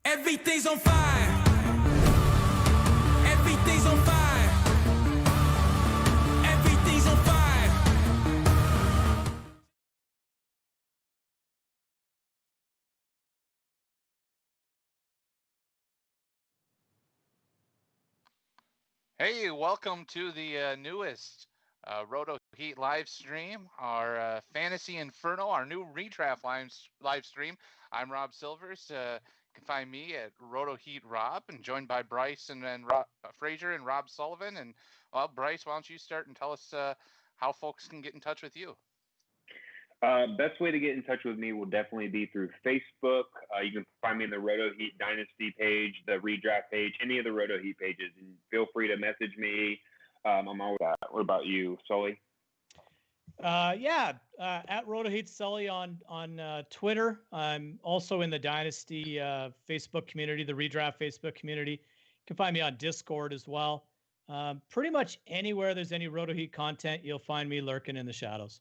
Everything's on fire. Everything's on fire. Everything's on fire. Hey, welcome to the newest RotoHeat live stream, our Fantasy Inferno, our new redraft live stream. I'm Rob Silvers. You can find me at RotoHeat Rob, and joined by Bryce and then Frazier and Rob Sullivan. And well, Bryce, why don't you start and tell us how folks can get in touch with you? Best way to get in touch with me will definitely be through Facebook. You can find me in the RotoHeat Dynasty page, the redraft page, any of the RotoHeat pages, and feel free to message me. I'm always What about you, Sully? At RotoHeat Sully on Twitter. I'm also in the Dynasty Facebook community, the redraft Facebook community. You can find me on Discord as well. Pretty much anywhere there's any RotoHeat content, you'll find me lurking in the shadows.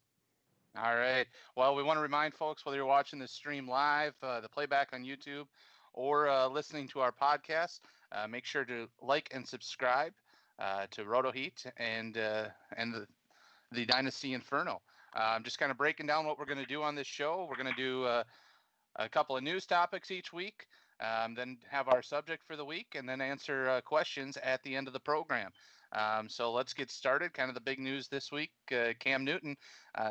All right. Well, we want to remind folks, whether you're watching the stream live, the playback on YouTube, or listening to our podcast, make sure to like and subscribe to RotoHeat and the Dynasty Inferno. I'm just kind of breaking down what we're going to do on this show. We're going to do a couple of news topics each week, then have our subject for the week, and then answer questions at the end of the program. So let's get started. Kind of the big news this week, Cam Newton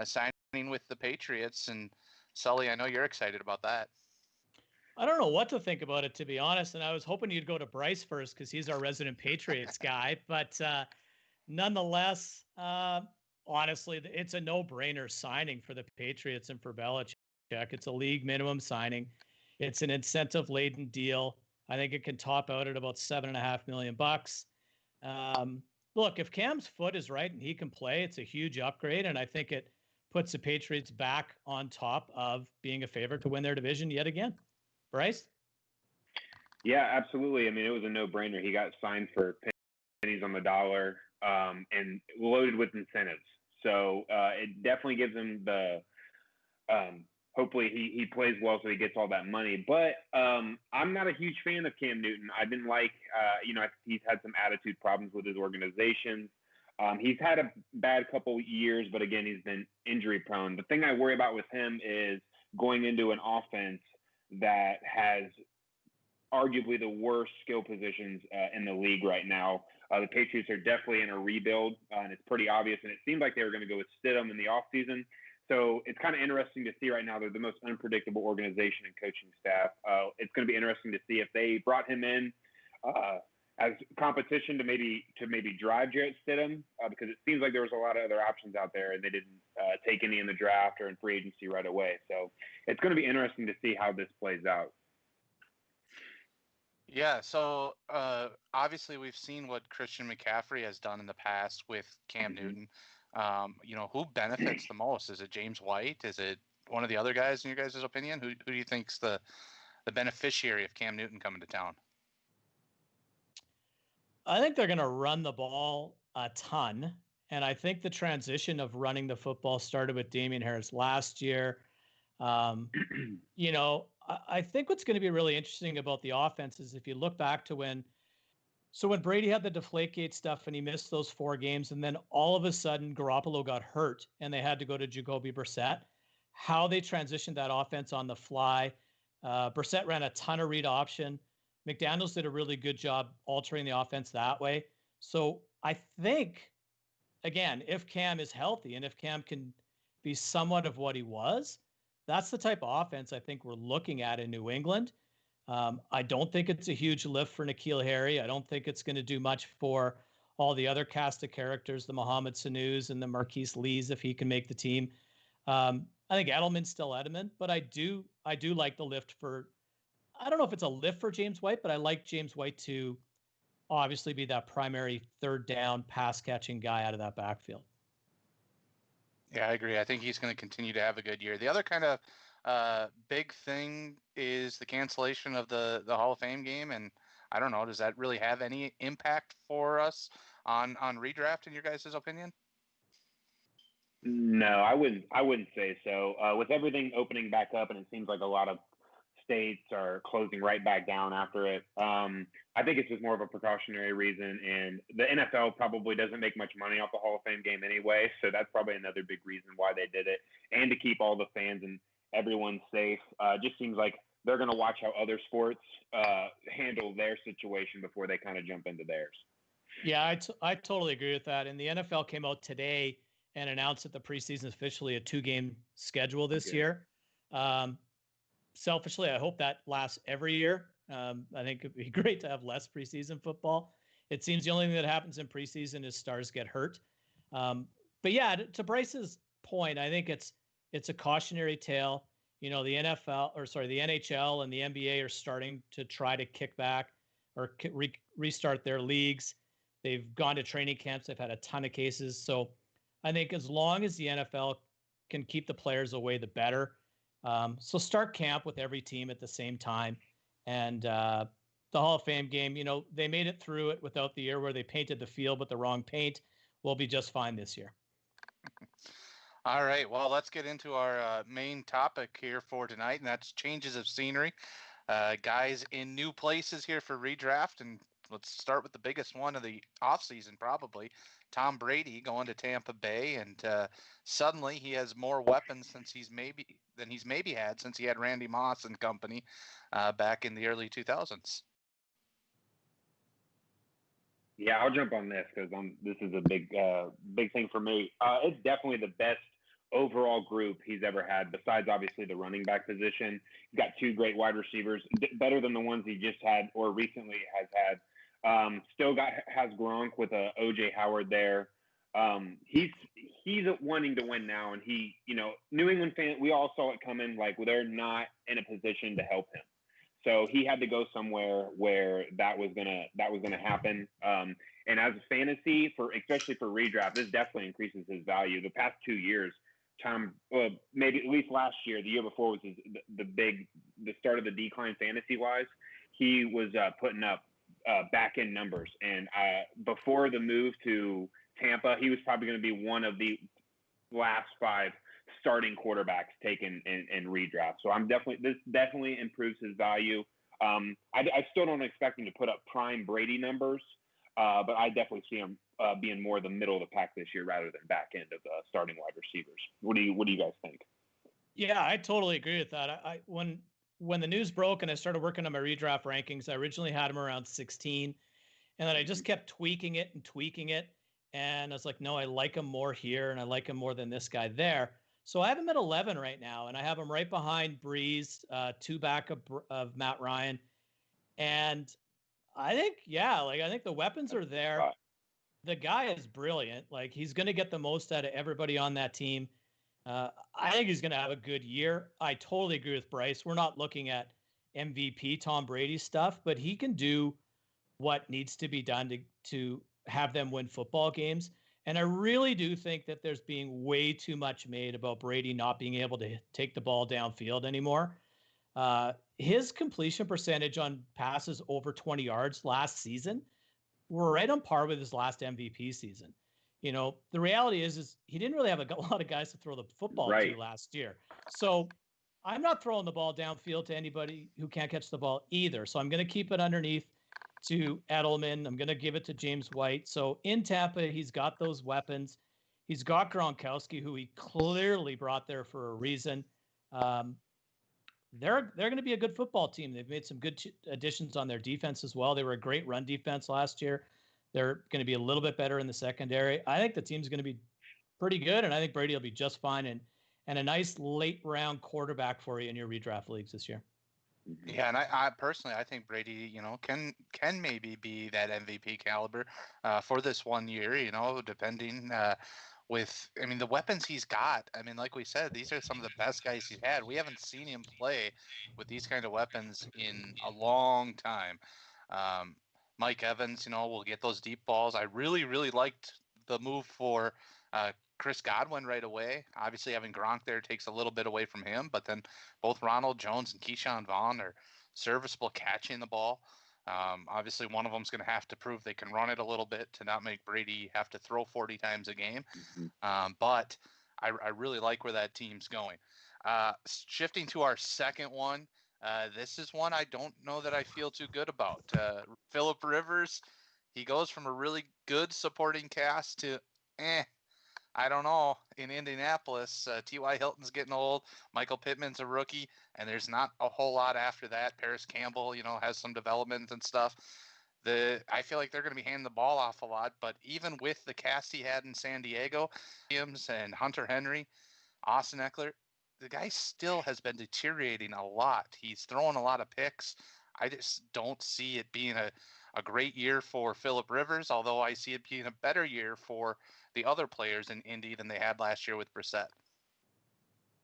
signing with the Patriots. And Sully, I know you're excited about that. I don't know what to think about it, to be honest. And I was hoping you'd go to Bryce first because he's our resident Patriots guy. But nonetheless, honestly, it's a no-brainer signing for the Patriots and for Belichick. It's a league minimum signing. It's an incentive-laden deal. I think it can top out at about $7.5 million. Look, if Cam's foot is right and he can play, it's a huge upgrade. And I think it puts the Patriots back on top of being a favorite to win their division yet again. Bryce? Yeah, absolutely. I mean, it was a no-brainer. He got signed for pennies on the dollar and loaded with incentives. So it definitely gives him the hopefully he plays well so he gets all that money. But I'm not a huge fan of Cam Newton. I didn't like, he's had some attitude problems with his organization. He's had a bad couple years, but again, he's been injury prone. The thing I worry about with him is going into an offense that has arguably the worst skill positions in the league right now. The Patriots are definitely in a rebuild, and it's pretty obvious. And it seemed like they were going to go with Stidham in the offseason. So it's kind of interesting to see right now. They're the most unpredictable organization and coaching staff. It's going to be interesting to see if they brought him in as competition to maybe drive Jarrett Stidham, because it seems like there was a lot of other options out there and they didn't take any in the draft or in free agency right away. So it's going to be interesting to see how this plays out. Yeah, so obviously we've seen what Christian McCaffrey has done in the past with Cam Newton. Who benefits the most? Is it James White? Is it one of the other guys in your guys' opinion? Who do you think's the beneficiary of Cam Newton coming to town? I think they're going to run the ball a ton. And I think the transition of running the football started with Damien Harris last year. I think what's going to be really interesting about the offense is if you look back to when Brady had the Deflategate stuff and he missed those 4 games, and then all of a sudden Garoppolo got hurt and they had to go to Jacoby Brissett, how they transitioned that offense on the fly. Brissett ran a ton of read option. McDaniels did a really good job altering the offense that way. So I think, again, if Cam is healthy and if Cam can be somewhat of what he was, that's the type of offense I think we're looking at in New England. I don't think it's a huge lift for N'Keal Harry. I don't think it's going to do much for all the other cast of characters, the Mohamed Sanus and the Marquise Lees, if he can make the team. I think Edelman's still Edelman, but I do like the lift for, I don't know if it's a lift for James White, but I like James White to obviously be that primary third down pass catching guy out of that backfield. Yeah, I agree. I think he's going to continue to have a good year. The other kind of big thing is the cancellation of the Hall of Fame game. And I don't know, does that really have any impact for us on redraft in your guys' opinion? No, I wouldn't say so. With everything opening back up, and it seems like a lot of States are closing right back down after it. I think it's just more of a precautionary reason, and the NFL probably doesn't make much money off the Hall of Fame game anyway, so that's probably another big reason why they did it, and to keep all the fans and everyone safe. Just seems like they're going to watch how other sports handle their situation before they kind of jump into theirs. Yeah, I totally agree with that. And the NFL came out today and announced that the preseason is officially a 2-game schedule this year. Selfishly, I hope that lasts every year. I think it'd be great to have less preseason football. It seems the only thing that happens in preseason is stars get hurt. But yeah, to Bryce's point, I think it's a cautionary tale. The NHL and the NBA are starting to try to kick back or restart their leagues. They've gone to training camps. They've had a ton of cases. So I think as long as the NFL can keep the players away, the better. So start camp with every team at the same time. And the Hall of Fame game, they made it through it without the year where they painted the field with the wrong paint. We'll be just fine this year. All right. Well, let's get into our main topic here for tonight, and that's changes of scenery. Guys in new places here for redraft, and let's start with the biggest one of the offseason, probably. Tom Brady going to Tampa Bay, and suddenly he has more weapons than he's maybe had since he had Randy Moss and company back in the early 2000s. Yeah, I'll jump on this because this is a big thing for me. It's definitely the best overall group he's ever had, besides obviously the running back position. He's got 2 great wide receivers, better than the ones he just had or recently has had. Still has Gronk with OJ Howard there. He's wanting to win now, and New England fans, we all saw it coming. Like, they're not in a position to help him, so he had to go somewhere where that was gonna happen. And as a fantasy, especially for redraft, this definitely increases his value. The past 2 years, maybe at least last year, the year before was the start of the decline fantasy wise. He was putting up back end numbers, and before the move to Tampa, he was probably going to be one of the last 5 starting quarterbacks taken in redraft. So this definitely improves his value. I still don't expect him to put up prime Brady numbers, but I definitely see him being more the middle of the pack this year rather than back end of starting wide receivers. What do you guys think? Yeah, I totally agree with that. When the news broke and I started working on my redraft rankings, I originally had him around 16, and then I just kept tweaking it. And I was like, no, I like him more here, and I like him more than this guy there. So I have him at 11 right now, and I have him right behind Breeze, 2 back of Matt Ryan. And I think the weapons are there. The guy is brilliant. Like, he's going to get the most out of everybody on that team. I think he's going to have a good year. I totally agree with Bryce. We're not looking at MVP Tom Brady stuff, but he can do what needs to be done to have them win football games. And I really do think that there's being way too much made about Brady not being able to take the ball downfield anymore. His completion percentage on passes over 20 yards last season were right on par with his last MVP season. The reality is he didn't really have a lot of guys to throw the football to last year. So I'm not throwing the ball downfield to anybody who can't catch the ball either. So I'm going to keep it underneath to Edelman. I'm going to give it to James White. So in Tampa, he's got those weapons. He's got Gronkowski, who he clearly brought there for a reason. They're going to be a good football team. They've made some good additions on their defense as well. They were a great run defense last year. They're going to be a little bit better in the secondary. I think the team's going to be pretty good, and I think Brady will be just fine and a nice late round quarterback for you in your redraft leagues this year. Yeah, and I personally, I think Brady, can maybe be that MVP caliber for this 1 year, depending the weapons he's got. I mean, like we said, these are some of the best guys he's had. We haven't seen him play with these kind of weapons in a long time. Mike Evans, will get those deep balls. I really, really liked the move for Chris Godwin right away. Obviously, having Gronk there takes a little bit away from him, but then both Ronald Jones and Keyshawn Vaughn are serviceable catching the ball. Obviously, one of them's going to have to prove they can run it a little bit to not make Brady have to throw 40 times a game. But I really like where that team's going. Shifting to our second one, This is one I don't know that I feel too good about. Phillip Rivers, he goes from a really good supporting cast to, I don't know. In Indianapolis, T.Y. Hilton's getting old. Michael Pittman's a rookie, and there's not a whole lot after that. Paris Campbell, has some development and stuff. I feel like they're going to be handing the ball off a lot, but even with the cast he had in San Diego, Williams and Hunter Henry, Austin Eckler, the guy still has been deteriorating a lot. He's throwing a lot of picks. I just don't see it being a great year for Phillip Rivers, although I see it being a better year for the other players in Indy than they had last year with Brissett.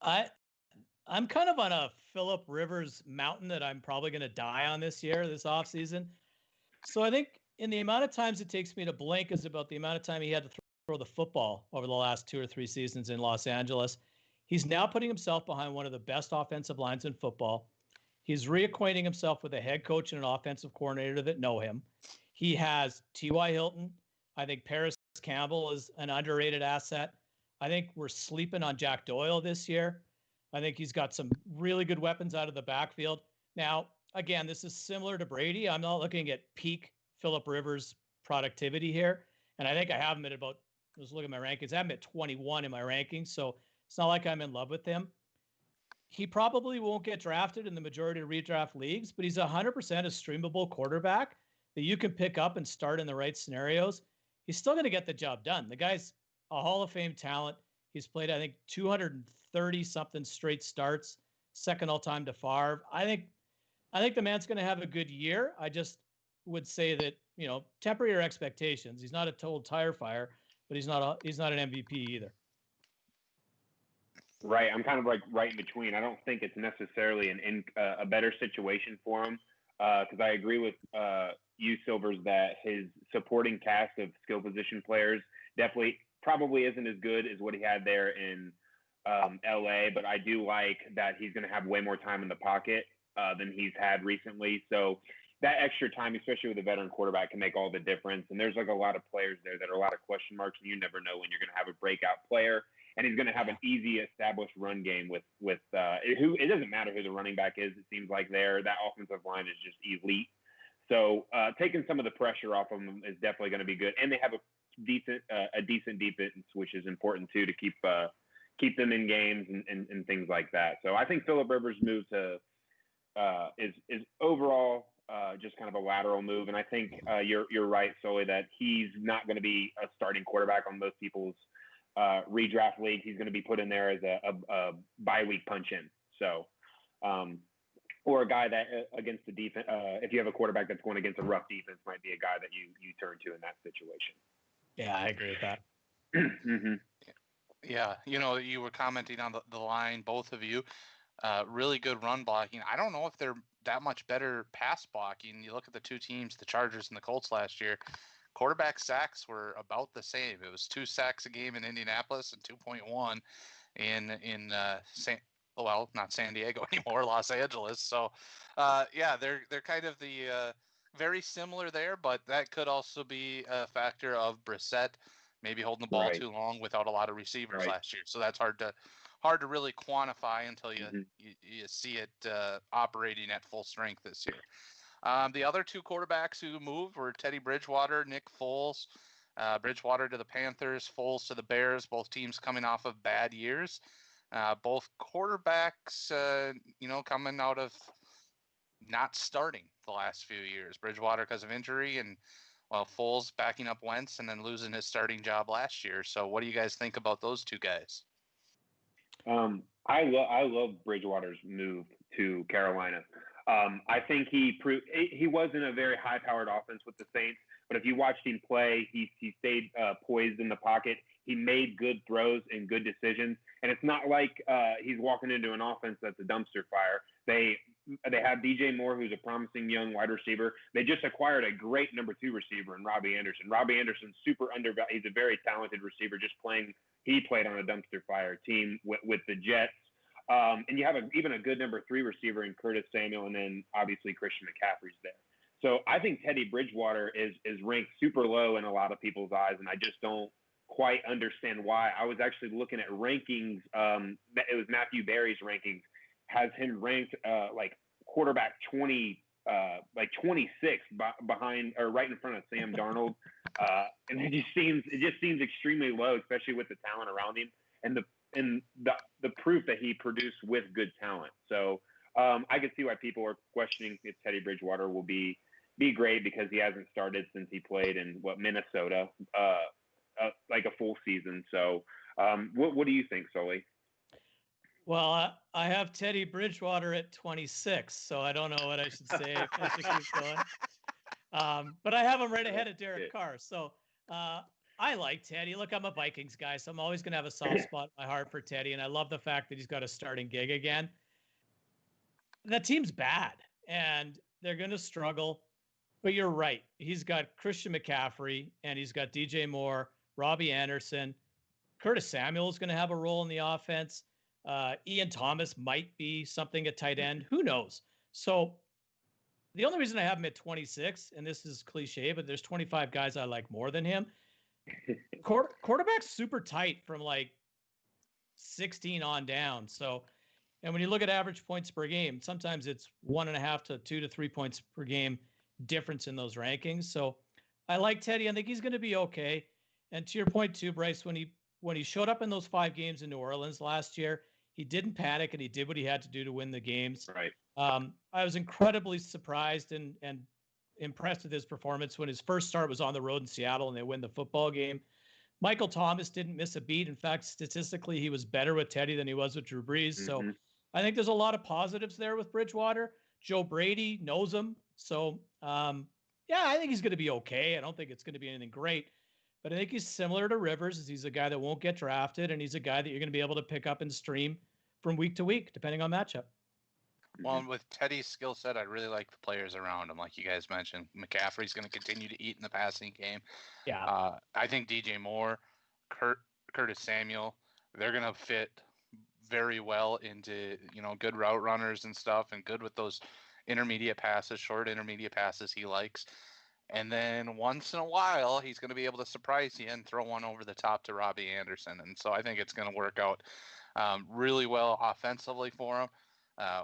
I'm kind of on a Phillip Rivers mountain that I'm probably going to die on this offseason. So I think in the amount of times it takes me to blink is about the amount of time he had to throw the football over the last 2 or 3 seasons in Los Angeles. He's now putting himself behind one of the best offensive lines in football. He's reacquainting himself with a head coach and an offensive coordinator that know him. He has T.Y. Hilton. I think Paris Campbell is an underrated asset. I think we're sleeping on Jack Doyle this year. I think he's got some really good weapons out of the backfield. Now, again, this is similar to Brady. I'm not looking at peak Phillip Rivers productivity here. And I think I have him at about, let's look at my rankings. I have him at 21 in my rankings. So it's not like I'm in love with him. He probably won't get drafted in the majority of redraft leagues, but he's 100% a streamable quarterback that you can pick up and start in the right scenarios. He's still going to get the job done. The guy's a Hall of Fame talent. He's played, I think, 230-something straight starts, second all-time to Favre. I think the man's going to have a good year. I just would say that, temper your expectations. He's not a total tire fire, but he's not an MVP either. Right. I'm kind of like right in between. I don't think it's necessarily a better situation for him because I agree with you, Silvers, that his supporting cast of skill position players probably isn't as good as what he had there in LA, but I do like that he's going to have way more time in the pocket than he's had recently. So that extra time, especially with a veteran quarterback, can make all the difference. And there's like a lot of players there that are a lot of question marks, and you never know when you're going to have a breakout player. And he's going to have an easy established run game with who it doesn't matter who the running back is. It seems like that offensive line is just elite. So taking some of the pressure off of them is definitely going to be good. And they have a decent defense, which is important too, to keep them in games and things like that. So I think Phillip Rivers' move to is overall just kind of a lateral move. And I think you're right, Sully, that he's not going to be a starting quarterback on most people's redraft league. He's going to be put in there as a bye week punch in. So, or a guy that against the defense, if you have a quarterback that's going against a rough defense, might be a guy that you turn to in that situation. Yeah, I agree with that. Mm-hmm. Yeah, you were commenting on the line, both of you. Really good run blocking. I don't know if they're that much better pass blocking. You look at the two teams, the Chargers and the Colts last year. Quarterback sacks were about the same. It was 2 sacks a game in Indianapolis and 2.1 in not San Diego anymore, Los Angeles. So, they're kind of the very similar there, but that could also be a factor of Brissett maybe holding the ball too long without a lot of receivers last year. So that's hard to really quantify until you see it operating at full strength this year. The other 2 quarterbacks who moved were Teddy Bridgewater, Nick Foles. Bridgewater to the Panthers, Foles to the Bears, both teams coming off of bad years. Both quarterbacks, coming out of not starting the last few years. Bridgewater because of injury, and Foles backing up Wentz and then losing his starting job last year. So what do you guys think about those 2 guys? I love Bridgewater's move to Carolina. I think he was in a very high-powered offense with the Saints, but if you watched him play, he stayed poised in the pocket. He made good throws and good decisions, and it's not like he's walking into an offense that's a dumpster fire. They have DJ Moore, who's a promising young wide receiver. They just acquired a great number 2 receiver in Robbie Anderson. Robbie Anderson's super undervalued. He's a very talented receiver. He played on a dumpster fire team with the Jets. And you have even a good number 3 receiver in Curtis Samuel, and then obviously Christian McCaffrey's there. So I think Teddy Bridgewater is ranked super low in a lot of people's eyes, and I just don't quite understand why. I was actually looking at rankings. It was Matthew Berry's rankings, has him ranked quarterback 26 behind or right in front of Sam Darnold, and it just seems extremely low, especially with the talent around him and the proof that he produced with good talent. So I can see why people are questioning if Teddy Bridgewater will be great, because he hasn't started since he played in Minnesota, like a full season. So what do you think, Sully? Well, I have Teddy Bridgewater at 26, so I don't know what I should say if I should keep going. But I have him right ahead of Derek Carr. So I like Teddy. Look, I'm a Vikings guy, so I'm always going to have a soft spot in my heart for Teddy, and I love the fact that he's got a starting gig again. That team's bad, and they're going to struggle. But you're right. He's got Christian McCaffrey, and he's got DJ Moore, Robbie Anderson. Curtis Samuel is going to have a role in the offense. Ian Thomas might be something at tight end. Who knows? So the only reason I have him at 26, and this is cliche, but there's 25 guys I like more than him. Quarterback's super tight from like 16 on down. So, and when you look at average points per game, sometimes it's 1.5 to 2 to 3 points per game difference in those rankings. So I like Teddy. I think he's going to be okay. And to your point too, Bryce, when he showed up in those 5 games in New Orleans last year, he didn't panic and he did what he had to do to win the games. Right. I was incredibly surprised and impressed with his performance when his first start was on the road in Seattle and they win the football game. Michael Thomas didn't miss a beat. In fact, statistically, he was better with Teddy than he was with Drew Brees. Mm-hmm. So I think there's a lot of positives there with Bridgewater. Joe Brady knows him. So, yeah, I think he's going to be okay. I don't think it's going to be anything great. But I think he's similar to Rivers, as he's a guy that won't get drafted, and he's a guy that you're going to be able to pick up and stream from week to week, depending on matchup. Well, with Teddy's skill set, I really like the players around him, like you guys mentioned. McCaffrey's going to continue to eat in the passing game. Yeah. I think DJ Moore, Curtis Samuel, they're going to fit very well into, good route runners and stuff, and good with those short intermediate passes he likes. And then once in a while, he's going to be able to surprise you and throw one over the top to Robbie Anderson. And so I think it's going to work out really well offensively for him.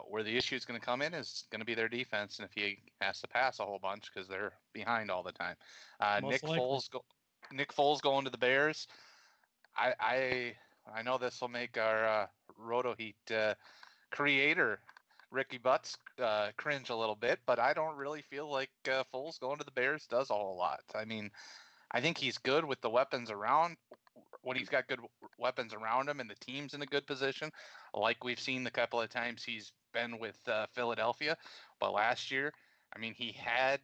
Where the issue is going to come in is going to be their defense, and if he has to pass a whole bunch because they're behind all the time. Nick Foles going to the Bears. I know this will make our RotoHeat creator Ricky Butts cringe a little bit, but I don't really feel like Foles going to the Bears does a whole lot. I mean, I think he's good with the weapons around. When he's got good weapons around him and the team's in a good position, like we've seen the couple of times he's been with Philadelphia. But last year, I mean, he had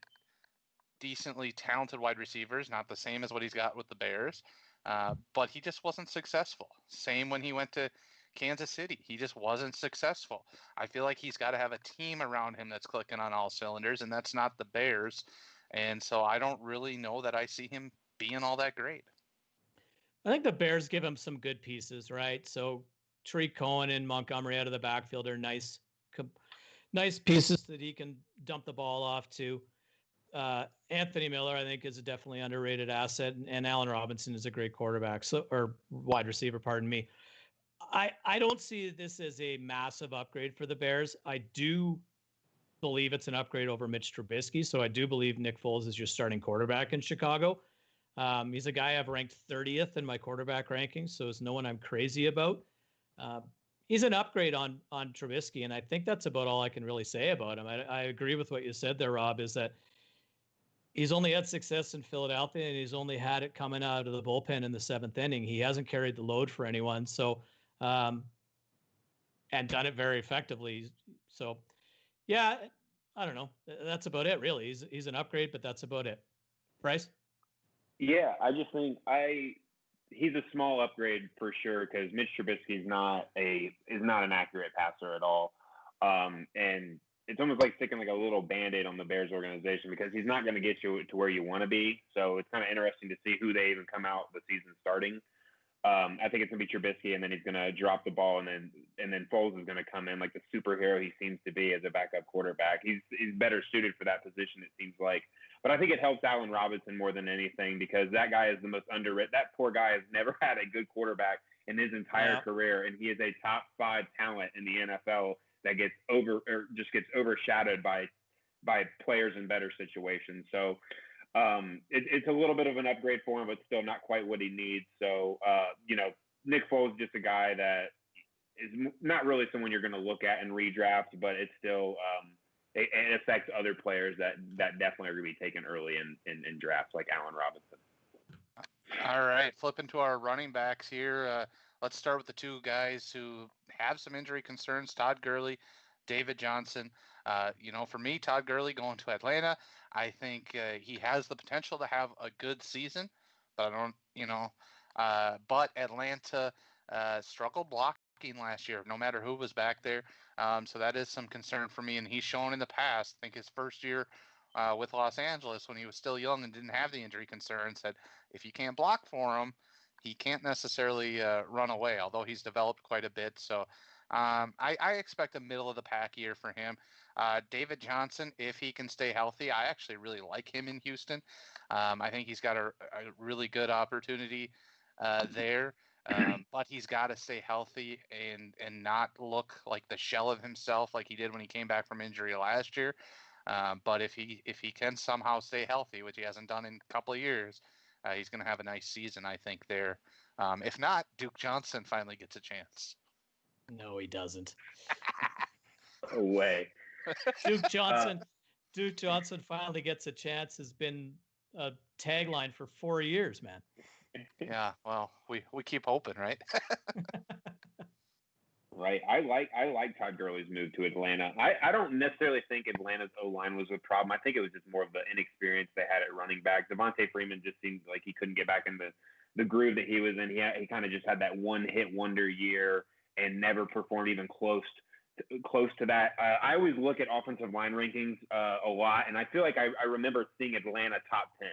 decently talented wide receivers, not the same as what he's got with the Bears, but he just wasn't successful. Same when he went to Kansas City. He just wasn't successful. I feel like he's got to have a team around him that's clicking on all cylinders, and that's not the Bears. And so I don't really know that I see him being all that great. I think the Bears give him some good pieces, right? So Tariq Cohen and Montgomery out of the backfield are nice pieces that he can dump the ball off to. Anthony Miller, I think, is a definitely underrated asset, and Allen Robinson is a great quarterback, or wide receiver, pardon me. I don't see this as a massive upgrade for the Bears. I do believe it's an upgrade over Mitch Trubisky, so I do believe Nick Foles is your starting quarterback in Chicago. He's a guy I've ranked 30th in my quarterback rankings, so it's no one I'm crazy about. He's an upgrade on Trubisky, and I think that's about all I can really say about him. I agree with what you said there, Rob, is that he's only had success in Philadelphia, and he's only had it coming out of the bullpen in the 7th inning. He hasn't carried the load for anyone, so and done it very effectively. So, yeah, I don't know. That's about it, really. He's an upgrade, but that's about it. Bryce? Yeah, I just think he's a small upgrade for sure, because Mitch Trubisky is not an accurate passer at all, and it's almost like sticking like a little Band-Aid on the Bears organization, because he's not going to get you to where you want to be. So it's kind of interesting to see who they even come out the season starting. I think it's going to be Trubisky, and then he's going to drop the ball, and then Foles is going to come in like the superhero he seems to be as a backup quarterback. He's better suited for that position, it seems like. But I think it helps Allen Robinson more than anything, because that guy is the most underrated. That poor guy has never had a good quarterback in his entire career, and he is a top 5 talent in the NFL that gets overshadowed by players in better situations. So it's a little bit of an upgrade for him, but still not quite what he needs. So Nick Foles is just a guy that is not really someone you're going to look at in redraft, but it's still it affects other players that definitely are going to be taken early in drafts, like Allen Robinson. All right, flipping to our running backs here. Let's start with the two guys who have some injury concerns, Todd Gurley, David Johnson. For me, Todd Gurley going to Atlanta, I think he has the potential to have a good season, but but Atlanta struggled blocking last year, no matter who was back there. So that is some concern for me, and he's shown in the past, I think his first year with Los Angeles when he was still young and didn't have the injury concerns, that if you can't block for him, he can't necessarily run away, although he's developed quite a bit. So I expect a middle of the pack year for him. David Johnson, if he can stay healthy, I actually really like him in Houston. I think he's got a really good opportunity there. But he's got to stay healthy and not look like the shell of himself like he did when he came back from injury last year. But if he can somehow stay healthy, which he hasn't done in a couple of years, he's going to have a nice season, I think, there. If not, Duke Johnson finally gets a chance. No, he doesn't. No way. Duke Johnson finally gets a chance has been a tagline for 4 years, man. Yeah, well, we keep hoping, right? Right. I like Todd Gurley's move to Atlanta. I don't necessarily think Atlanta's O-line was a problem. I think it was just more of the inexperience they had at running back. Devante Freeman just seemed like he couldn't get back in the groove that he was in. He kind of just had that one-hit wonder year and never performed even close to that. I always look at offensive line rankings a lot, and I feel like I remember seeing Atlanta top 10.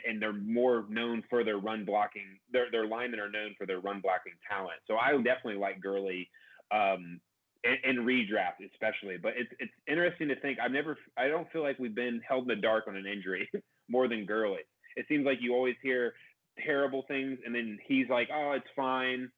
And they're more known for their run blocking. Their linemen are known for their run blocking talent. So I definitely like Gurley in redraft especially. But it's interesting to think. I don't feel like we've been held in the dark on an injury more than Gurley. It seems like you always hear terrible things, and then he's like, "Oh, it's fine."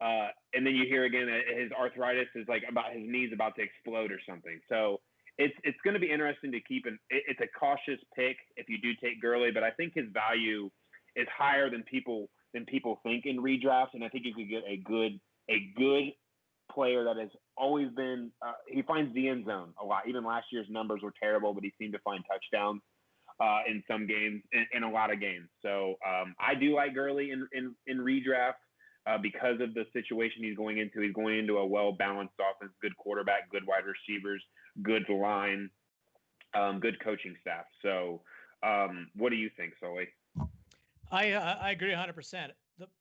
And then you hear again that his arthritis is like about his knee's about to explode or something. So it's going to be interesting to keep it's a cautious pick if you do take Gurley, but I think his value is higher than people think in redrafts, and I think you could get a good player that has always been he finds the end zone a lot. Even last year's numbers were terrible, but he seemed to find touchdowns in some games, in a lot of games. So I do like Gurley in redraft. Because of the situation he's going into. He's going into a well-balanced offense, good quarterback, good wide receivers, good line, good coaching staff. So what do you think, Sully? I agree 100%.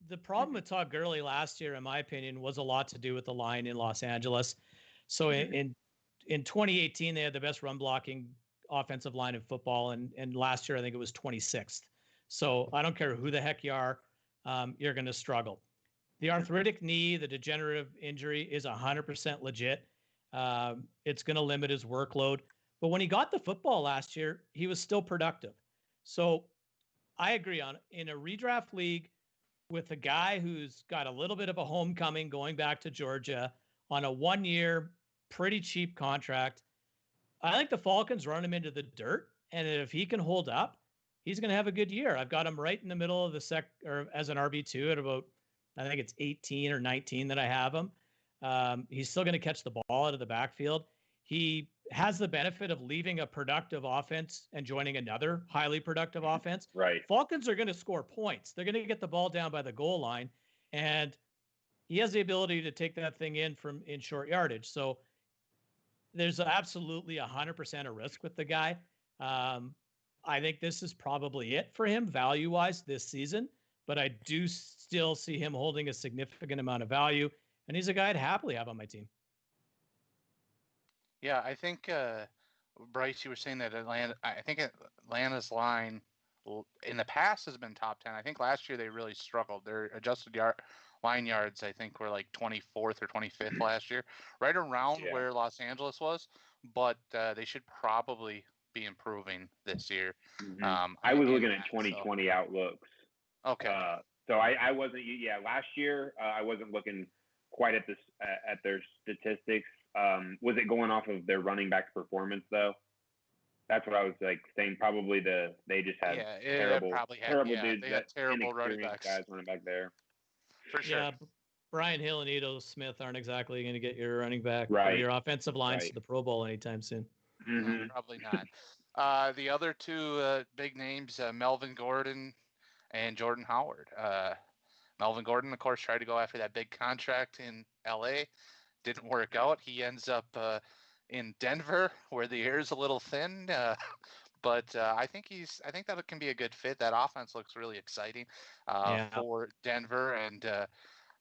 The problem with Todd Gurley last year, in my opinion, was a lot to do with the line in Los Angeles. So in 2018, they had the best run blocking offensive line in football, and last year I think it was 26th. So I don't care who the heck you are, you're going to struggle. The arthritic knee, the degenerative injury is 100% legit. It's going to limit his workload. But when he got the football last year, he was still productive. So I agree in a redraft league with a guy who's got a little bit of a homecoming going back to Georgia on a 1-year, pretty cheap contract. I think the Falcons run him into the dirt. And if he can hold up, he's going to have a good year. I've got him right in the middle of or as an RB2 at about, I think it's 18 or 19 that I have him. He's still going to catch the ball out of the backfield. He has the benefit of leaving a productive offense and joining another highly productive offense. Right. Falcons are going to score points. They're going to get the ball down by the goal line, and he has the ability to take that thing in short yardage. So there's absolutely 100% a risk with the guy. I think this is probably it for him value-wise this season, but I do still see him holding a significant amount of value, and he's a guy I'd happily have on my team. Yeah, I think, Bryce, you were saying that Atlanta's line in the past has been top 10. I think last year they really struggled. Their adjusted line yards, I think, were like 24th or 25th last year, right around where Los Angeles was, but they should probably be improving this year. Mm-hmm. I was looking at 2020 outlooks. Okay. So I wasn't. Last year I wasn't looking quite at their statistics. Was it going off of their running back's performance though? That's what I was saying. Probably they just had terrible dudes, they had terrible running inexperienced backs. guys running back there. For sure. Yeah, Brian Hill and Edo Smith aren't exactly going to get your running back or Right. your offensive lines Right. to the Pro Bowl anytime soon. Mm-hmm. No, probably not. The other two big names, Melvin Gordon and Jordan Howard. Melvin Gordon, of course, tried to go after that big contract in LA. Didn't work out. He ends up in Denver, where the air is a little thin. But I think that can be a good fit. That offense looks really exciting for Denver, and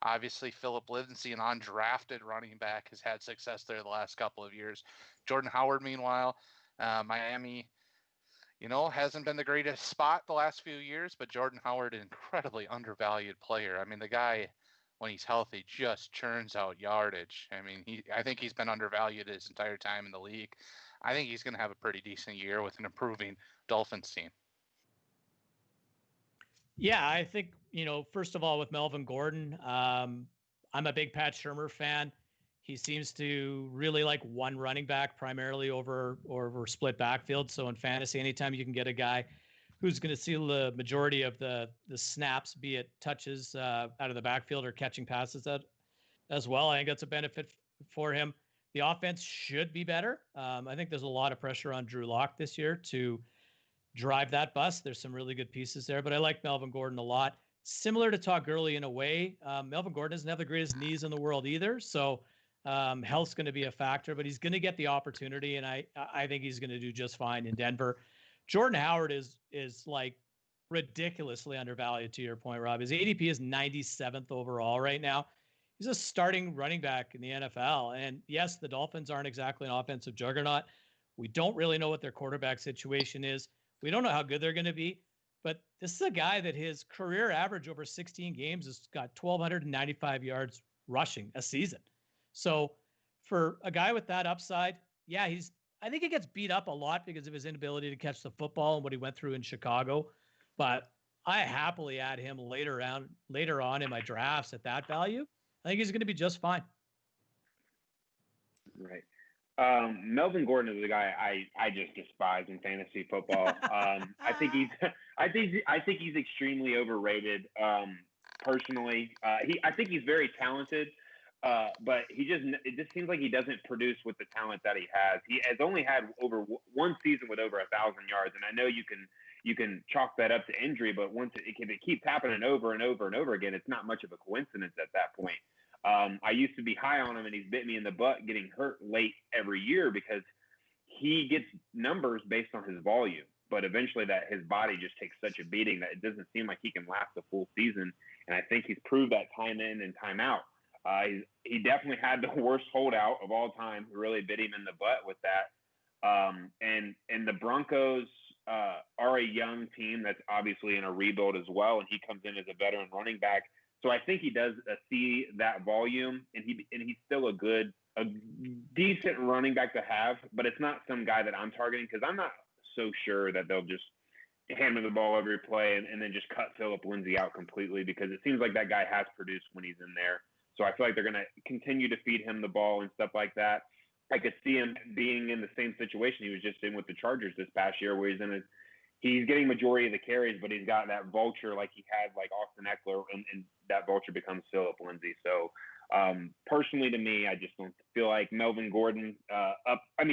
obviously Philip Lindsay, an undrafted running back, has had success there the last couple of years. Jordan Howard, meanwhile, Miami, hasn't been the greatest spot the last few years, but Jordan Howard, an incredibly undervalued player. I mean, the guy, when he's healthy, just churns out yardage. I mean, I think he's been undervalued his entire time in the league. I think he's going to have a pretty decent year with an improving Dolphins team. Yeah, I think, first of all, with Melvin Gordon, I'm a big Pat Shurmur fan. He seems to really like one running back primarily over split backfield. So in fantasy, anytime you can get a guy who's going to see the majority of the snaps, be it touches out of the backfield or catching passes as well, I think that's a benefit for him. The offense should be better. I think there's a lot of pressure on Drew Locke this year to drive that bus. There's some really good pieces there, but I like Melvin Gordon a lot. Similar to Todd Gurley in a way. Melvin Gordon doesn't have the greatest knees in the world either, so health's going to be a factor, but he's going to get the opportunity, and I think he's going to do just fine in Denver. Jordan Howard is like ridiculously undervalued, to your point, Rob. His ADP is 97th overall right now. He's a starting running back in the NFL. And yes, the Dolphins aren't exactly an offensive juggernaut. We don't really know what their quarterback situation is. We don't know how good they're going to be. But this is a guy that his career average over 16 games has got 1,295 yards rushing a season. So for a guy with that upside, yeah, I think he gets beat up a lot because of his inability to catch the football and what he went through in Chicago. But I happily add him later on in my drafts at that value. I think he's going to be just fine. Right. Melvin Gordon is a guy I just despise in fantasy football. I think he's extremely overrated. Personally, I think he's very talented, but it just seems like he doesn't produce with the talent that he has. He has only had over one season with over 1,000 yards, and I know you can chalk that up to injury, but if it keeps happening over and over and over again, it's not much of a coincidence at that point. I used to be high on him, and he's bit me in the butt getting hurt late every year because he gets numbers based on his volume. But eventually his body just takes such a beating that it doesn't seem like he can last a full season. And I think he's proved that time in and time out. He definitely had the worst holdout of all time. He really bit him in the butt with that. And the Broncos are a young team that's obviously in a rebuild as well, and he comes in as a veteran running back. So I think he does see that volume, and he's still a decent running back to have, but it's not some guy that I'm targeting because I'm not so sure that they'll just hand him the ball every play and then just cut Philip Lindsay out completely, because it seems like that guy has produced when he's in there. So I feel like they're going to continue to feed him the ball and stuff like that. I could see him being in the same situation he was just in with the Chargers this past year, where he's getting majority of the carries, but he's got that vulture like he had like Austin Eckler, and that vulture becomes Philip Lindsay. So personally to me, I just don't feel like Melvin Gordon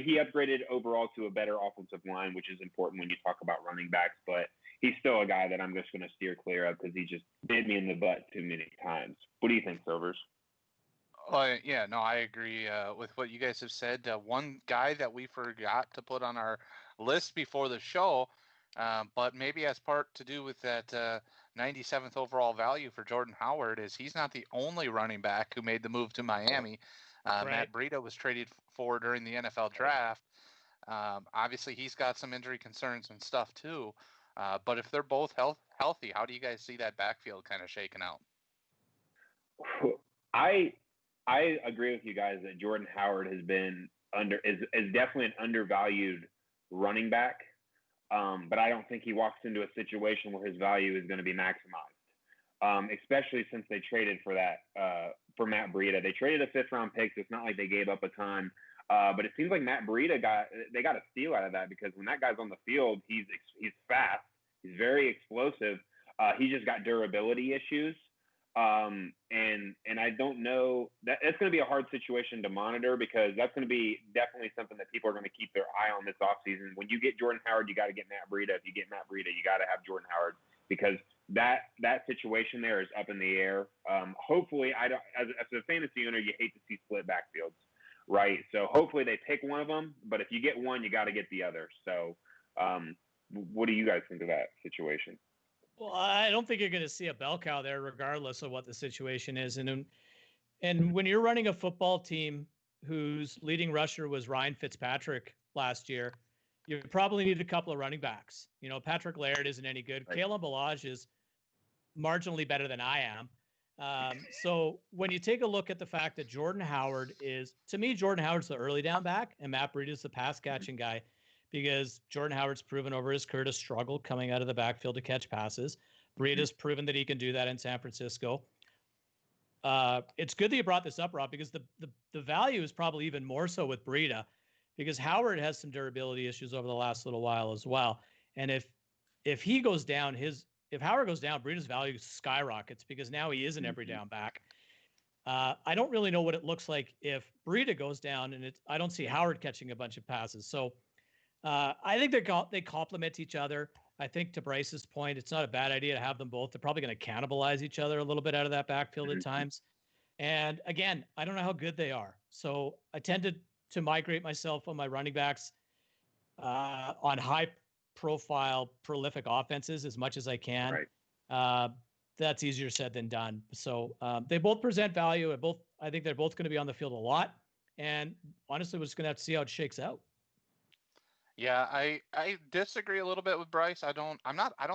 he upgraded overall to a better offensive line, which is important when you talk about running backs, but he's still a guy that I'm just going to steer clear of because he just bit me in the butt too many times. What do you think, Silvers? Yeah, no, I agree with what you guys have said. One guy that we forgot to put on our list before the show, but maybe has part to do with that 97th overall value for Jordan Howard, is he's not the only running back who made the move to Miami. Right. Matt Brito was traded for during the NFL draft. Obviously, he's got some injury concerns and stuff too. But if they're both healthy, how do you guys see that backfield kind of shaking out? I agree with you guys that Jordan Howard has been is definitely an undervalued running back. But I don't think he walks into a situation where his value is going to be maximized. especially since they traded for that for Matt Breida. They traded a 5th-round pick, so it's not like they gave up a ton. But it seems like Matt Breida got a steal out of that, because when that guy's on the field, he's fast, he's very explosive. He just got durability issues. And I don't know that it's going to be a hard situation to monitor, because that's going to be definitely something that people are going to keep their eye on this offseason. When you get Jordan Howard, you got to get Matt Breida. If you get Matt Breida, you got to have Jordan Howard, because that situation there is up in the air. Hopefully, as a fantasy owner, you hate to see split backfields, right? So hopefully they pick one of them, but if you get one, you got to get the other. So what do you guys think of that situation? Well, I don't think you're going to see a bell cow there, regardless of what the situation is. And when you're running a football team whose leading rusher was Ryan Fitzpatrick last year, you probably need a couple of running backs. Patrick Laird isn't any good. Right. Kalen Ballage is marginally better than I am. So when you take a look at the fact that Jordan Howard's the early down back, and Matt Breida is the pass catching guy, because Jordan Howard's proven over his career to struggle coming out of the backfield to catch passes. Breida's proven that he can do that in San Francisco. It's good that you brought this up, Rob, because the value is probably even more so with Breida, because Howard has some durability issues over the last little while as well. And if he goes down, if Howard goes down, Breida's value skyrockets, because now he is an every down back. I don't really know what it looks like if Breida goes down, and I don't see Howard catching a bunch of passes. So I think they complement each other. I think, to Bryce's point, it's not a bad idea to have them both. They're probably going to cannibalize each other a little bit out of that backfield at times. And again, I don't know how good they are. So I tend to migrate myself on my running backs on high-profile, prolific offenses as much as I can. Right. That's easier said than done. So they both present value. I think they're both going to be on the field a lot. And honestly, we're just going to have to see how it shakes out. Yeah, I disagree a little bit with Bryce. I don't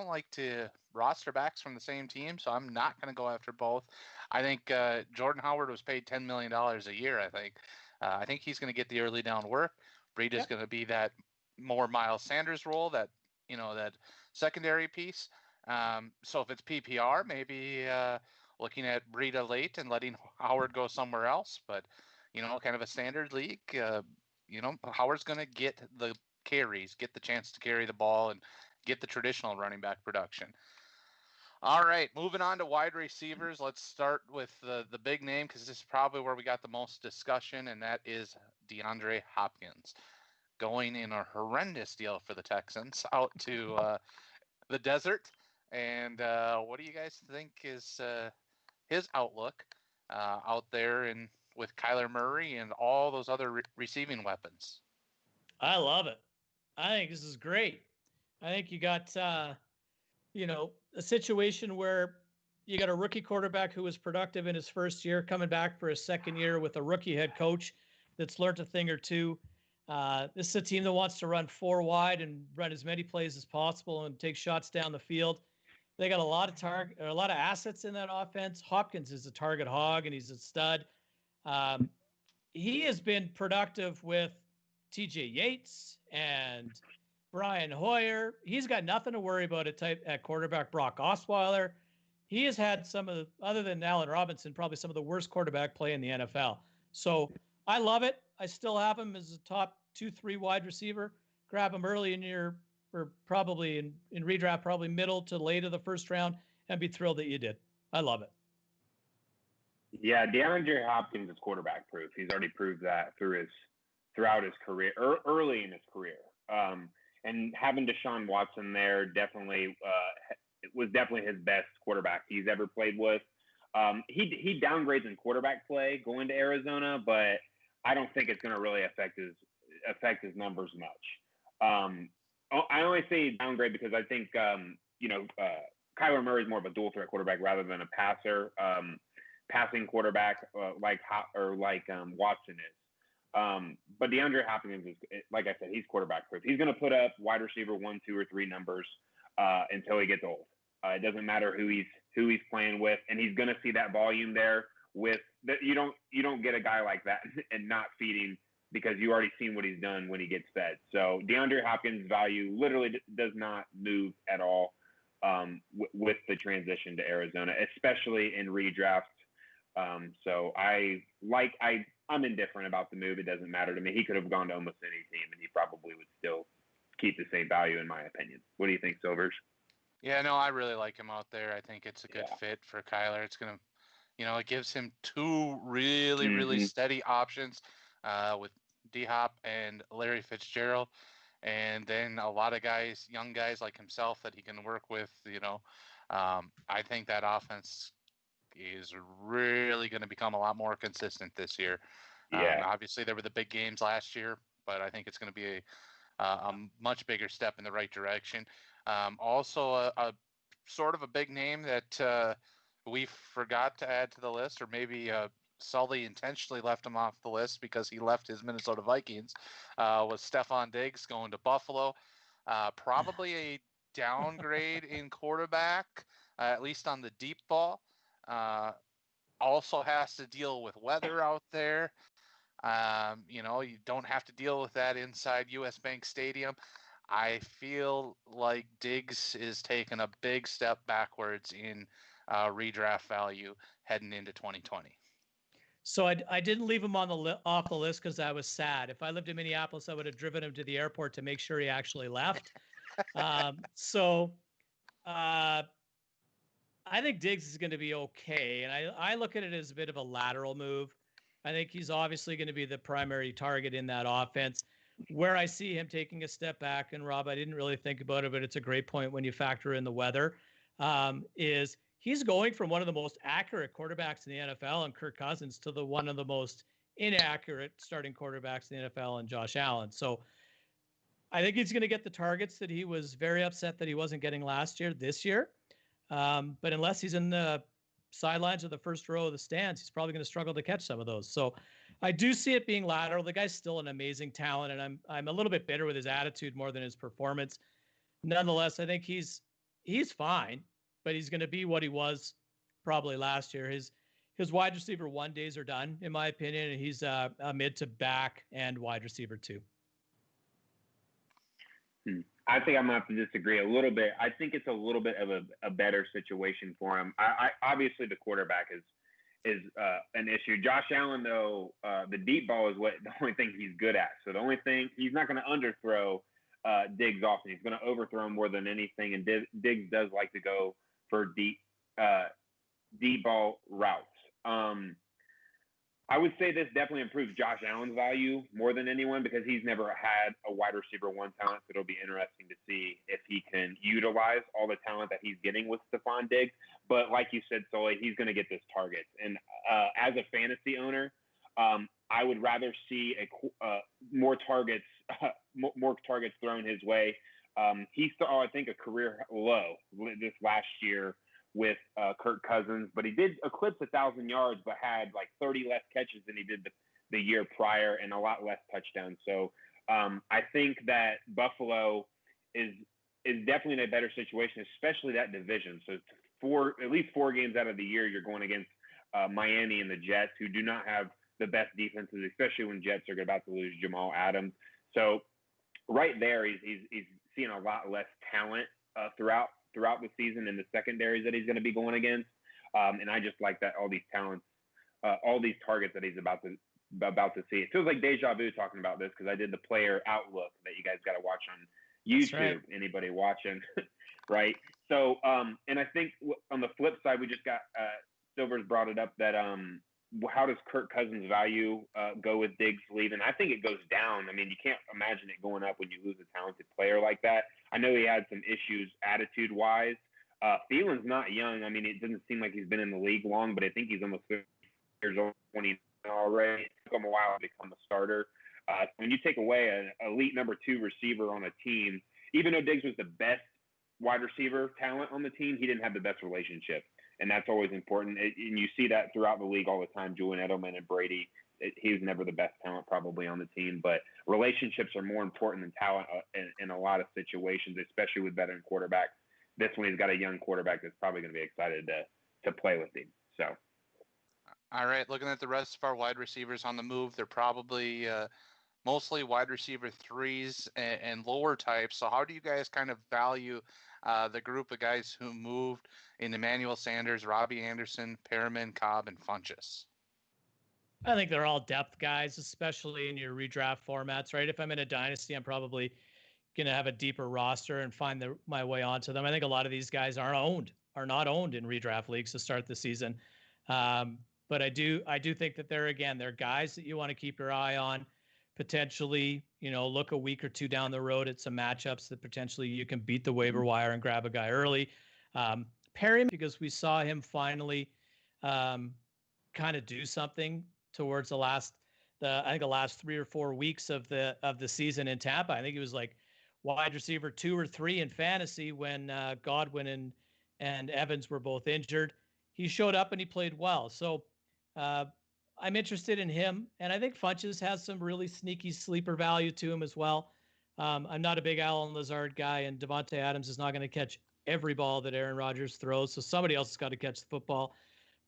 like to roster backs from the same team, so I'm not going to go after both. I think Jordan Howard was paid $10 million a year. I think he's going to get the early down work. Breida's going to be that more Miles Sanders role, that secondary piece. So if it's PPR, maybe looking at Breida late and letting Howard go somewhere else. But kind of a standard league, Howard's going to get the carries, get the chance to carry the ball, and get the traditional running back production. All right, moving on to wide receivers. Let's start with the big name, because this is probably where we got the most discussion, and that is DeAndre Hopkins, going in a horrendous deal for the Texans out to the desert. And what do you guys think is his outlook out there and with Kyler Murray and all those other receiving weapons? I love it. I think this is great. I think you got, a situation where you got a rookie quarterback who was productive in his first year, coming back for his second year with a rookie head coach that's learned a thing or two. This is a team that wants to run 4 wide and run as many plays as possible and take shots down the field. They got a lot of assets in that offense. Hopkins is a target hog, and he's a stud. He has been productive with TJ Yates and Brian Hoyer. He's got nothing to worry about at quarterback. Brock Osweiler. He has had other than Allen Robinson, probably some of the worst quarterback play in the NFL. So I love it. I still have him as a top 2-3 wide receiver. Grab him early or probably in redraft, probably middle to late of the first round, and be thrilled that you did. I love it. Yeah, DeAndre Hopkins is quarterback proof. He's already proved that throughout his career, early in his career. And having Deshaun Watson there was definitely his best quarterback he's ever played with. He downgrades in quarterback play going to Arizona, but I don't think it's going to really affect his numbers much. I only say downgrade because I think Kyler Murray is more of a dual threat quarterback rather than a passing quarterback like Watson is. But DeAndre Hopkins is, like I said, he's quarterback proof. He's going to put up wide receiver 1, 2, or 3 numbers until he gets old. It doesn't matter who he's playing with, and he's going to see that volume there. You don't get a guy like that and not feeding, because you already seen what he's done when he gets fed. So DeAndre Hopkins' value literally does not move at all. with the transition to Arizona, especially in redraft. So I'm indifferent about the move. It doesn't matter to me. He could have gone to almost any team, and he probably would still keep the same value, in my opinion. What do you think, Silvers? Yeah, no, I really like him out there. I think it's a good fit for Kyler. It's going to, it gives him two really steady options with D-Hop and Larry Fitzgerald. And then a lot of guys, young guys like himself that he can work with, I think that offense is really going to become a lot more consistent this year. Obviously, there were the big games last year, but I think it's going to be a much bigger step in the right direction. Also, a sort of a big name that we forgot to add to the list, or maybe Sully intentionally left him off the list because he left his Minnesota Vikings, was Stefan Diggs going to Buffalo. Probably a downgrade in quarterback, at least on the deep ball. Also has to deal with weather out there. You don't have to deal with that inside US Bank Stadium. I feel like Diggs is taking a big step backwards in redraft value heading into 2020. So I didn't leave him on off the list because I was sad. If I lived in Minneapolis, I would have driven him to the airport to make sure he actually left. I think Diggs is going to be okay. And I look at it as a bit of a lateral move. I think he's obviously going to be the primary target in that offense. Where I see him taking a step back, and Rob, I didn't really think about it, but it's a great point when you factor in the weather, is he's going from one of the most accurate quarterbacks in the NFL and Kirk Cousins to one of the most inaccurate starting quarterbacks in the NFL and Josh Allen. So I think he's going to get the targets that he was very upset that he wasn't getting last year, this year. But unless he's in the sidelines or the first row of the stands, he's probably going to struggle to catch some of those. So I do see it being lateral. The guy's still an amazing talent, and I'm a little bit bitter with his attitude more than his performance. Nonetheless, I think he's fine, but he's going to be what he was probably last year. His wide receiver 1 days are done, in my opinion, and he's a mid to back and wide receiver 2. I think I'm going to have to disagree a little bit. I think it's a little bit of a better situation for him. I obviously the quarterback is an issue. Josh Allen, though, the deep ball is the only thing he's good at. So the only thing he's not going to underthrow Diggs often. He's going to overthrow him more than anything. And Diggs does like to go for deep ball routes. I would say this definitely improves Josh Allen's value more than anyone because he's never had a wide receiver 1 talent. So it'll be interesting to see if he can utilize all the talent that he's getting with Stefan Diggs. But like you said, Sully, he's going to get this target. And as a fantasy owner, I would rather see more targets thrown his way. He saw, I think, a career low this last year with Kirk Cousins, but he did eclipse 1,000 yards, but had like 30 less catches than he did the year prior and a lot less touchdowns. So I think that Buffalo is definitely in a better situation, especially that division. So at least 4 games out of the year, you're going against Miami and the Jets, who do not have the best defenses, especially when Jets are about to lose Jamal Adams. So right there, he's seeing a lot less talent throughout the season in the secondaries that he's going to be going against. And I just like that all these talents, all these targets that he's about to see. It feels like deja vu talking about this because I did the player outlook that you guys got to watch on YouTube. Right. Anybody watching, right? So, and I think on the flip side, we just got Silvers brought it up that how does Kirk Cousins' value go with Diggs leaving? I think it goes down. I mean, you can't imagine it going up when you lose a talented player like that. I know he had some issues attitude-wise. Thielen's not young. I mean, it doesn't seem like he's been in the league long, but I think he's almost 50 years old, 20 already. It took him a while to become a starter. When you take away an elite number 2 receiver on a team, even though Diggs was the best wide receiver talent on the team, he didn't have the best relationship. And that's always important. And you see that throughout the league all the time. Julian Edelman and Brady, he was never the best talent probably on the team. But relationships are more important than talent in a lot of situations, especially with veteran quarterbacks. This one, he's got a young quarterback that's probably going to be excited to play with him. So, all right, looking at the rest of our wide receivers on the move, they're probably mostly wide receiver 3s and lower types. So how do you guys kind of value the group of guys who moved in Emmanuel Sanders, Robbie Anderson, Perriman, Cobb, and Funchess? I think they're all depth guys, especially in your redraft formats, right? If I'm in a dynasty, I'm probably going to have a deeper roster and find my way onto them. I think a lot of these guys are not owned in redraft leagues to start the season. But I do think that they're guys that you want to keep your eye on. Potentially, look a week or two down the road at some matchups that potentially you can beat the waiver wire and grab a guy early. Perry, because we saw him finally kind of do something towards the last 3 or 4 weeks of the season in Tampa. I think he was like wide receiver 2 or 3 in fantasy when Godwin and Evans were both injured. He showed up and he played well. So I'm interested in him. And I think Funchess has some really sneaky sleeper value to him as well. I'm not a big Allen Lazard guy, and Devontae Adams is not going to catch every ball that Aaron Rodgers throws. So somebody else has got to catch the football.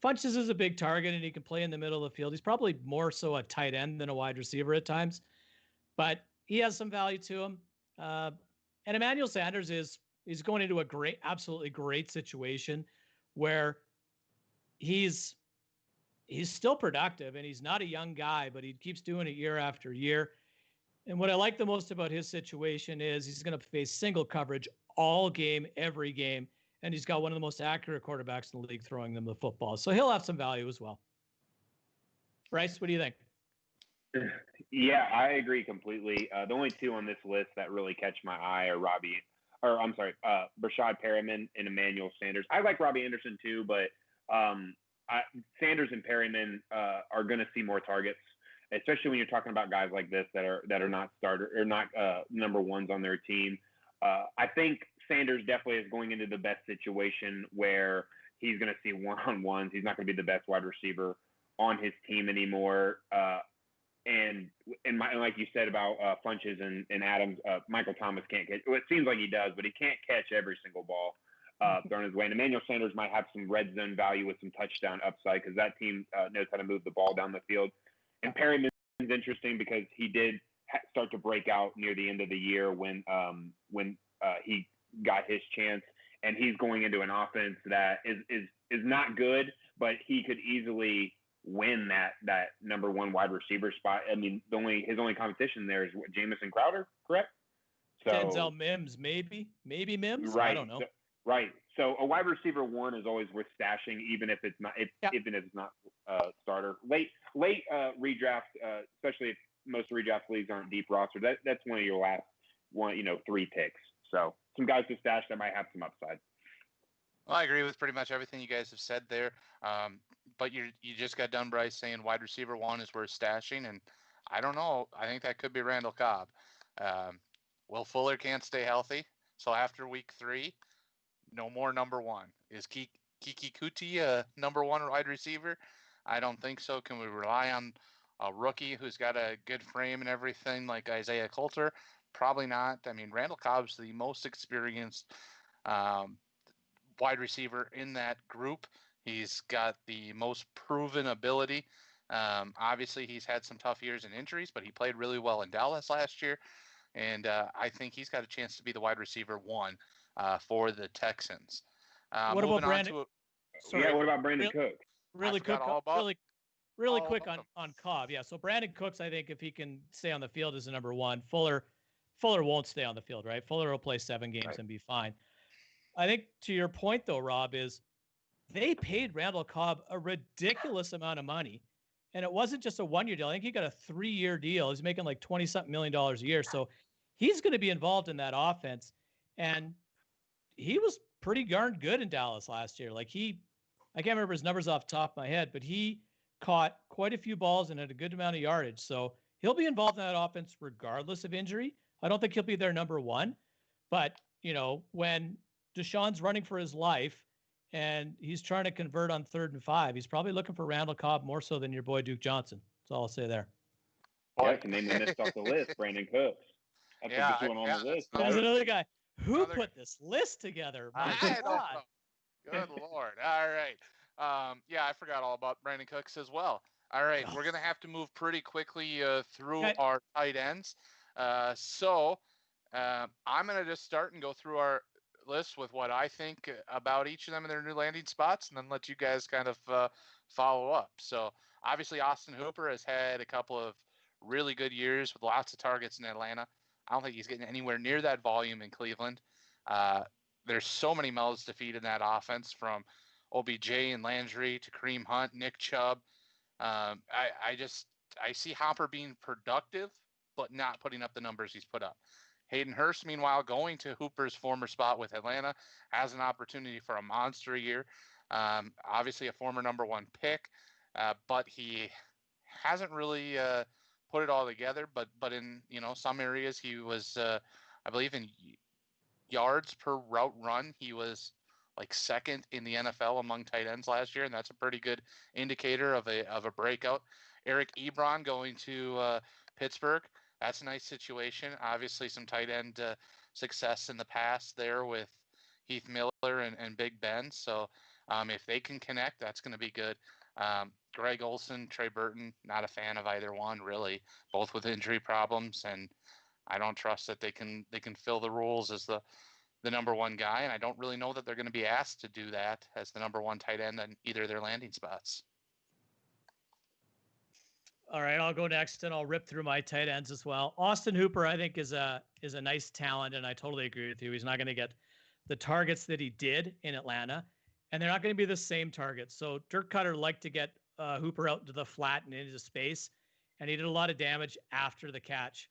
Funchess is a big target, and he can play in the middle of the field. He's probably more so a tight end than a wide receiver at times, but he has some value to him. And Emmanuel Sanders is going into a absolutely great situation where he's still productive, and he's not a young guy, but he keeps doing it year after year. And what I like the most about his situation is he's going to face single coverage all game, every game. And he's got one of the most accurate quarterbacks in the league throwing them the football. So he'll have some value as well. Bryce, what do you think? Yeah, I agree completely. The only two on this list that really catch my eye are Brashad Perriman and Emmanuel Sanders. I like Robbie Anderson too, but Sanders and Perriman are going to see more targets, especially when you're talking about guys like this that are not starter or not number ones on their team. I think Sanders definitely is going into the best situation where he's going to see one-on-ones. He's not going to be the best wide receiver on his team anymore. And like you said about Funchess and Adams, Michael Thomas can't catch. Well, it seems like he does, but he can't catch every single ball thrown his way. And Emmanuel Sanders might have some red zone value with some touchdown upside because that team knows how to move the ball down the field. And Perryman's interesting because he did start to break out near the end of the year when he got his chance, and he's going into an offense that is not good, but he could easily win that number one wide receiver spot. I mean, his only competition there is Jamison Crowder, correct? So Denzel Mims, maybe Mims. Right. I don't know. Right. So a wide receiver one is always worth stashing, even if it's not even if it's not starter. Late redraft, especially if most redraft leagues aren't deep roster. That's one of your last 3 picks. So some guys to stash that might have some upside. Well, I agree with pretty much everything you guys have said there. But you just got done, Bryce, saying wide receiver one is worth stashing, and I don't know. I think that could be Randall Cobb. Will Fuller can't stay healthy, so after week 3, no more number one. Is Kiki Kuti a number one wide receiver? I don't think so. Can we rely on a rookie who's got a good frame and everything like Isaiah Coulter? Probably not. I mean, Randall Cobb's the most experienced wide receiver in that group. He's got the most proven ability. Obviously, he's had some tough years and injuries, but he played really well in Dallas last year. And I think he's got a chance to be the wide receiver one for the Texans. What about Brandon? What about Brandon Cooks? Really quick on Cobb. Yeah. So Brandon Cooks, I think if he can stay on the field is the number one. Fuller won't stay on the field, right? Fuller will play 7 games and be fine. I think to your point though, Rob, is they paid Randall Cobb a ridiculous amount of money. And it wasn't just a 1-year deal. I think he got a 3-year deal. He's making like $20-something million a year. So he's going to be involved in that offense. And he was pretty darn good in Dallas last year. Like I can't remember his numbers off the top of my head, but he caught quite a few balls and had a good amount of yardage. So he'll be involved in that offense regardless of injury. I don't think he'll be their number one, but when Deshaun's running for his life and he's trying to convert on 3rd and 5, he's probably looking for Randall Cobb more so than your boy Duke Johnson. That's all I'll say there. Oh, that's the name we missed off the list, Brandon Cooks. That's a good one on the list. There's another guy. Who put this list together? My I don't God. know. Good Lord. All right. I forgot all about Brandon Cooks as well. All right. We're going to have to move pretty quickly through our tight ends. So I'm going to just start and go through our list with what I think about each of them in their new landing spots, and then let you guys kind of follow up. So obviously, Austin Hooper has had a couple of really good years with lots of targets in Atlanta. I don't think he's getting anywhere near that volume in Cleveland. There's so many mouths to feed in that offense, from OBJ and Landry to Kareem Hunt, Nick Chubb. I see Hopper being productive, but not putting up the numbers he's put up. Hayden Hurst, meanwhile, going to Hooper's former spot with Atlanta, has an opportunity for a monster year. Obviously, a former number 1 pick, but he hasn't really put it all together. But in some areas, he was, I believe, in yards per route run, he was like second in the NFL among tight ends last year, and that's a pretty good indicator of a breakout. Eric Ebron going to Pittsburgh. That's a nice situation. Obviously, some tight end success in the past there with Heath Miller and Big Ben. So if they can connect, that's going to be good. Greg Olson, Trey Burton, not a fan of either one, really, both with injury problems, and I don't trust that they can fill the roles as the number 1 guy, and I don't really know that they're going to be asked to do that as the number 1 tight end on either of their landing spots. All right, I'll go next, and I'll rip through my tight ends as well. Austin Hooper, I think, is a nice talent, and I totally agree with you. He's not going to get the targets that he did in Atlanta, and they're not going to be the same targets. So Dirk Cutter liked to get Hooper out into the flat and into space, and he did a lot of damage after the catch.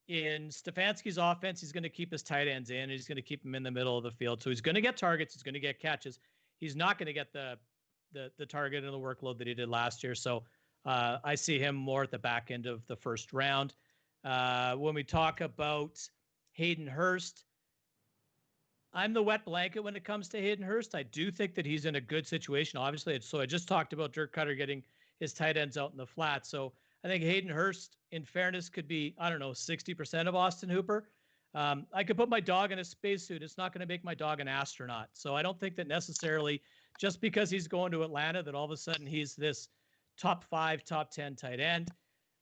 In Stefanski's offense, he's going to keep his tight ends in. He's going to keep them in the middle of the field. So he's going to get targets. He's going to get catches. He's not going to get the target and the workload that he did last year. So I see him more at the back end of the first round. When we talk about Hayden Hurst, I'm the wet blanket when it comes to Hayden Hurst. I do think that he's in a good situation. Obviously, so I just talked about Dirk Cutter getting his tight ends out in the flat. So I think Hayden Hurst, in fairness, could be, 60% of Austin Hooper. I could put my dog in a spacesuit. It's not going to make my dog an astronaut. So I don't think that necessarily just because he's going to Atlanta that all of a sudden he's this top 5, top 10 tight end.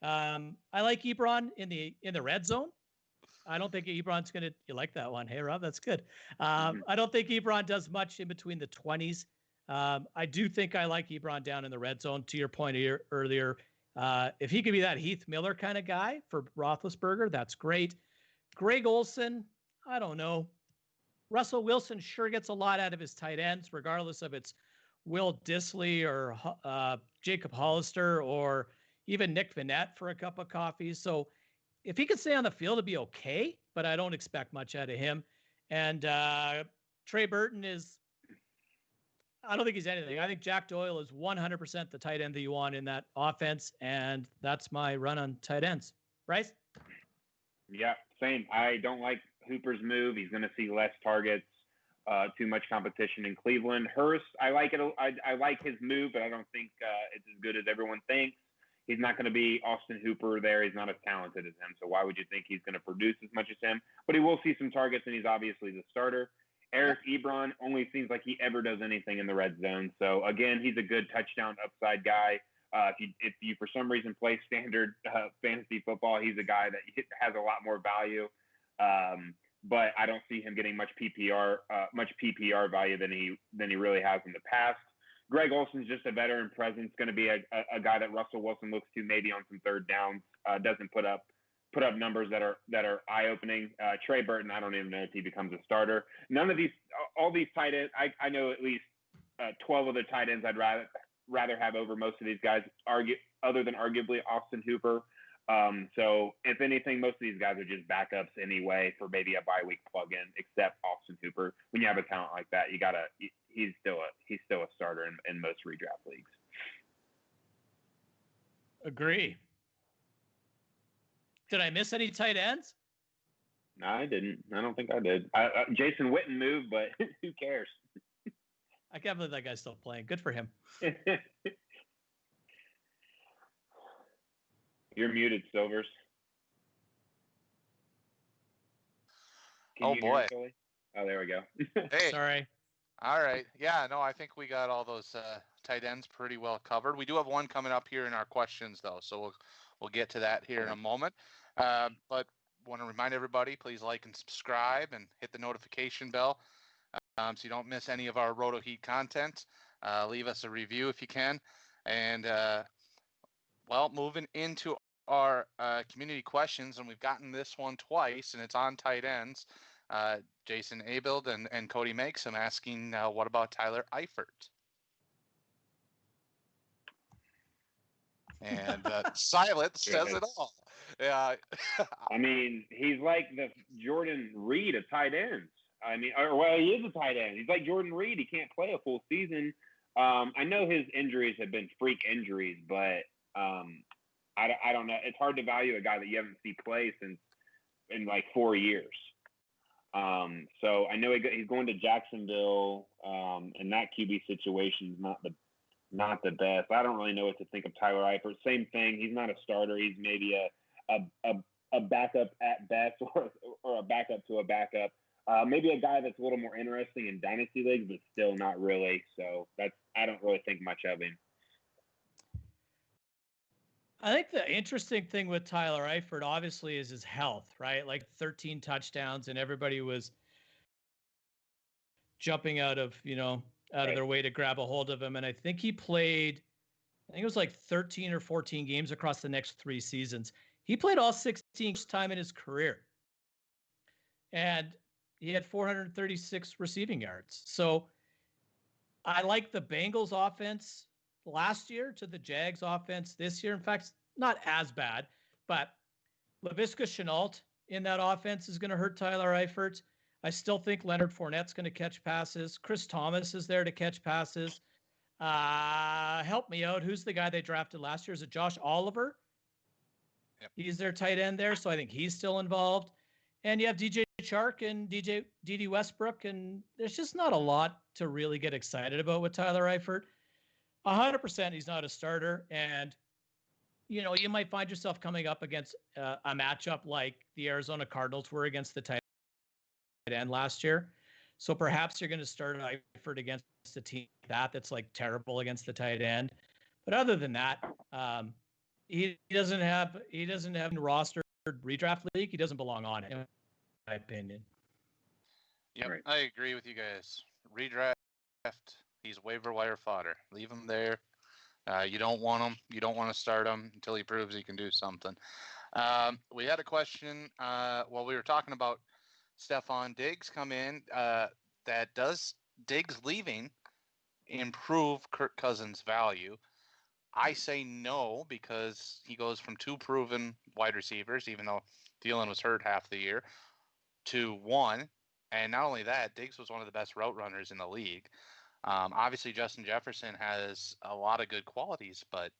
I like Ebron in the red zone. I don't think Ebron's going to, you like that one. Hey, Rob, that's good. I don't think Ebron does much in between the 20s. I do think I like Ebron down in the red zone, to your point earlier. If he could be that Heath Miller kind of guy for Roethlisberger, that's great. Greg Olson, I don't know. Russell Wilson sure gets a lot out of his tight ends, regardless of it's Will Dissly or Jacob Hollister or even Nick Vannett for a cup of coffee. So if he could stay on the field, it'd be okay, but I don't expect much out of him. And Trey Burton I don't think he's anything. I think Jack Doyle is 100% the tight end that you want in that offense, and that's my run on tight ends. Bryce? Yeah, same. I don't like Hooper's move. He's going to see less targets, too much competition in Cleveland. Hurst, I like it. I like his move, but I don't think it's as good as everyone thinks. He's not going to be Austin Hooper there. He's not as talented as him. So why would you think he's going to produce as much as him? But he will see some targets, and he's obviously the starter. Eric Ebron only seems like he ever does anything in the red zone. So, again, he's a good touchdown upside guy. If you for some reason play standard fantasy football, he's a guy that has a lot more value. But I don't see him getting much PPR value than he really has in the past. Greg Olson's just a veteran presence, going to be a guy that Russell Wilson looks to maybe on some third downs. Doesn't put up numbers that are eye-opening. Trey Burton, I don't even know if he becomes a starter. None of these, all these tight ends, I know at least 12 other tight ends I'd rather have over most of these guys, other than arguably Austin Hooper. So if anything, most of these guys are just backups anyway for maybe a bye week plug-in, except Austin Hooper. When you have a talent like that, he's still a starter in most redraft leagues. Agree. Did I miss any tight ends? No, I didn't. I don't think I did. Jason Witten moved, but who cares? I can't believe that guy's still playing. Good for him. You're muted, Silvers. Oh, boy. Oh, there we go. Hey. Sorry. All right. Yeah, no, I think we got all those tight ends pretty well covered. We do have one coming up here in our questions, though, so we'll get to that here in a moment. But want to remind everybody, please like and subscribe and hit the notification bell. so you don't miss any of our RotoHeat content. Leave us a review if you can. And, well, moving into our community questions, and we've gotten this one twice, and it's on tight ends. Jason Abild and Cody Makes. I'm asking, what about Tyler Eifert? And silence says it all. Yeah. I mean, he's like the Jordan Reed of tight ends. I mean, he is a tight end. He's like Jordan Reed. He can't play a full season. I know his injuries have been freak injuries, but I don't know. It's hard to value a guy that you haven't seen play in like 4 years. So I know he's going to Jacksonville, and that QB situation is not the best. I don't really know what to think of Tyler Eifert. Same thing. He's not a starter. He's maybe a backup at best, or a backup to a backup. Maybe a guy that's a little more interesting in dynasty leagues, but still not really. So I don't really think much of him. I think the interesting thing with Tyler Eifert obviously is his health, right? Like 13 touchdowns, and everybody was jumping out of their way to grab a hold of him. And I think he played, it was like 13 or 14 games across the next 3 seasons. He played all 16 time in his career. And he had 436 receiving yards. So I like the Bengals offense last year to the Jags offense this year. In fact, not as bad, but Laviska Shenault in that offense is going to hurt Tyler Eifert. I still think Leonard Fournette's going to catch passes. Chris Thomas is there to catch passes. Help me out. Who's the guy they drafted last year? Is it Josh Oliver? Yep. He's their tight end there, so I think he's still involved. And you have DJ Chark and D.D. Westbrook, and there's just not a lot to really get excited about with Tyler Eifert. 100% he's not a starter, and you might find yourself coming up against a matchup like the Arizona Cardinals were against the tight end last year. So perhaps you're going to start Eifert against a team that's like terrible against the tight end. But other than that, he doesn't have a roster redraft league. He doesn't belong on it, in my opinion. Yep, Right. I agree with you guys. Redraft, he's waiver wire fodder. Leave him there. You don't want him. You don't want to start him until he proves he can do something. We had a question while we were talking about Stefan Diggs come in. That does Diggs leaving improve Kirk Cousins' value? I say no, because he goes from 2 proven wide receivers, even though Thielen was hurt half the year, to 1. And not only that, Diggs was one of the best route runners in the league. Obviously, Justin Jefferson has a lot of good qualities, but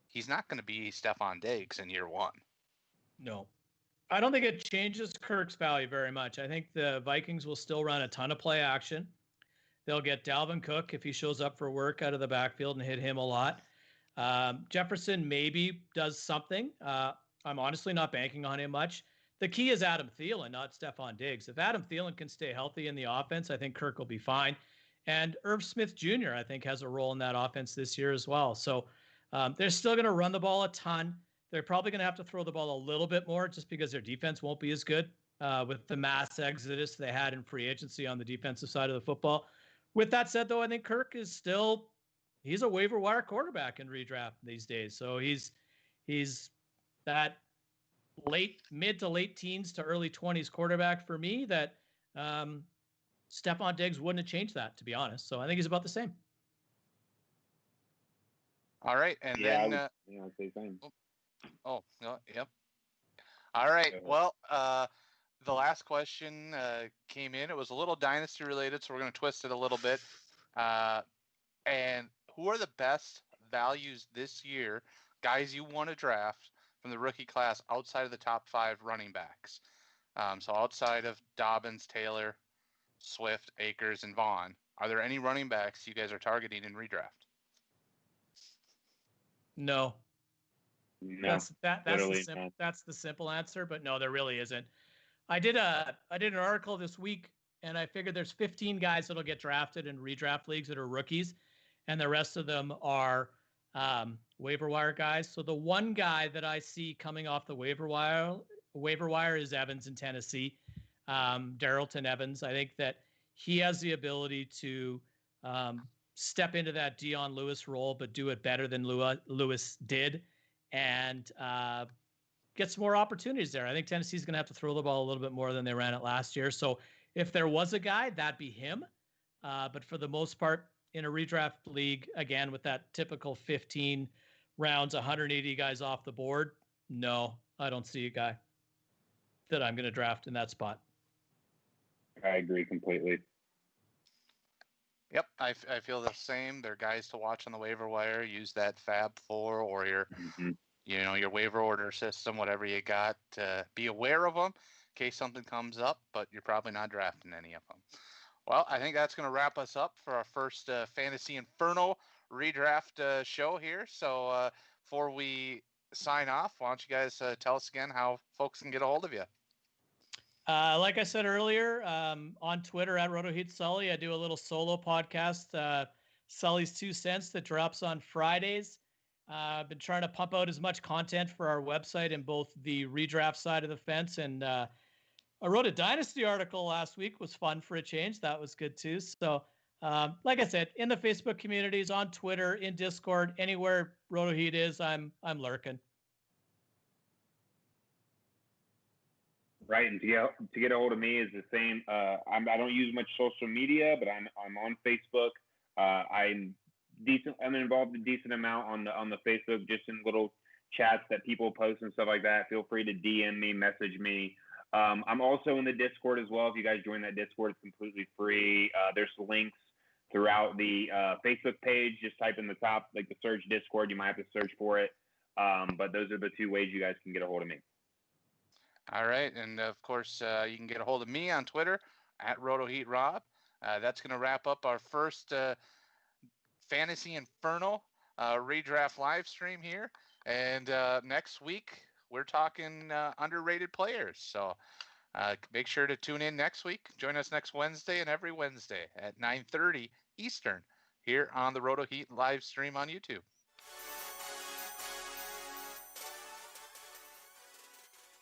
he's not going to be Stefan Diggs in year 1. No. I don't think it changes Kirk's value very much. I think the Vikings will still run a ton of play action. They'll get Dalvin Cook if he shows up for work out of the backfield and hit him a lot. Jefferson maybe does something. I'm honestly not banking on him much. The key is Adam Thielen, not Stefan Diggs. If Adam Thielen can stay healthy in the offense, I think Kirk will be fine. And Irv Smith Jr., I think, has a role in that offense this year as well. So they're still going to run the ball a ton. They're probably going to have to throw the ball a little bit more just because their defense won't be as good with the mass exodus they had in free agency on the defensive side of the football. With that said, though, I think Kirk is still – he's a waiver wire quarterback in redraft these days. So he's that mid to late teens to early 20s quarterback for me that Stefan Diggs wouldn't have changed that, to be honest. So I think he's about the same. All right. And Yeah, then I'd say same. Yep. All right. Well, the last question came in. It was a little dynasty related, so we're going to twist it a little bit. And who are the best values this year, guys you want to draft from the rookie class outside of the top 5 running backs? So outside of Dobbins, Taylor, Swift, Akers, and Vaughn, are there any running backs you guys are targeting in redraft? No. No, That's the simple answer, but no, there really isn't. I did an article this week, and I figured there's 15 guys that'll get drafted in redraft leagues that are rookies, and the rest of them are waiver wire guys. So the one guy that I see coming off the waiver wire is Evans in Tennessee, Darylton Evans. I think that he has the ability to step into that Dion Lewis role, but do it better than Lewis did, and get some more opportunities there. I think Tennessee's going to have to throw the ball a little bit more than they ran it last year. So if there was a guy, that'd be him. But for the most part, in a redraft league, again, with that typical 15 rounds, 180 guys off the board, no, I don't see a guy that I'm going to draft in that spot. I agree completely. Yep, I feel the same. They're guys to watch on the waiver wire. Use that Fab 4 or your your waiver order system, whatever you got. Be aware of them in case something comes up, but you're probably not drafting any of them. Well, I think that's going to wrap us up for our first Fantasy Inferno redraft show here. So before we sign off, why don't you guys tell us again how folks can get a hold of you? Like I said earlier, on Twitter at RotoHeat Sully, I do a little solo podcast, Sully's 2 Cents, that drops on Fridays. I've been trying to pump out as much content for our website in both the redraft side of the fence, and I wrote a Dynasty article last week. Was fun for a change. That was good too. So, like I said, in the Facebook communities, on Twitter, in Discord, anywhere RotoHeat is, I'm lurking. Right, and to get a hold of me is the same. I don't use much social media, but I'm on Facebook. I'm involved a decent amount on the Facebook, just in little chats that people post and stuff like that. Feel free to DM me, message me. I'm also in the Discord as well. If you guys join that Discord, it's completely free. There's links throughout the Facebook page. Just type in the top, like the search Discord. You might have to search for it. But those are the 2 ways you guys can get a hold of me. All right. And of course, you can get a hold of me on Twitter at RotoHeat Rob. That's going to wrap up our first Fantasy Inferno redraft live stream here. And next week, we're talking underrated players. So make sure to tune in next week. Join us next Wednesday and every Wednesday at 9:30 Eastern here on the RotoHeat live stream on YouTube.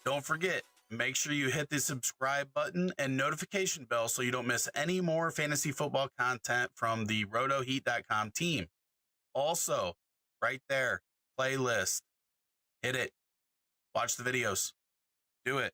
Don't forget, make sure you hit the subscribe button and notification bell so you don't miss any more fantasy football content from the RotoHeat.com team. Also, right there, playlist. Hit it. Watch the videos. Do it.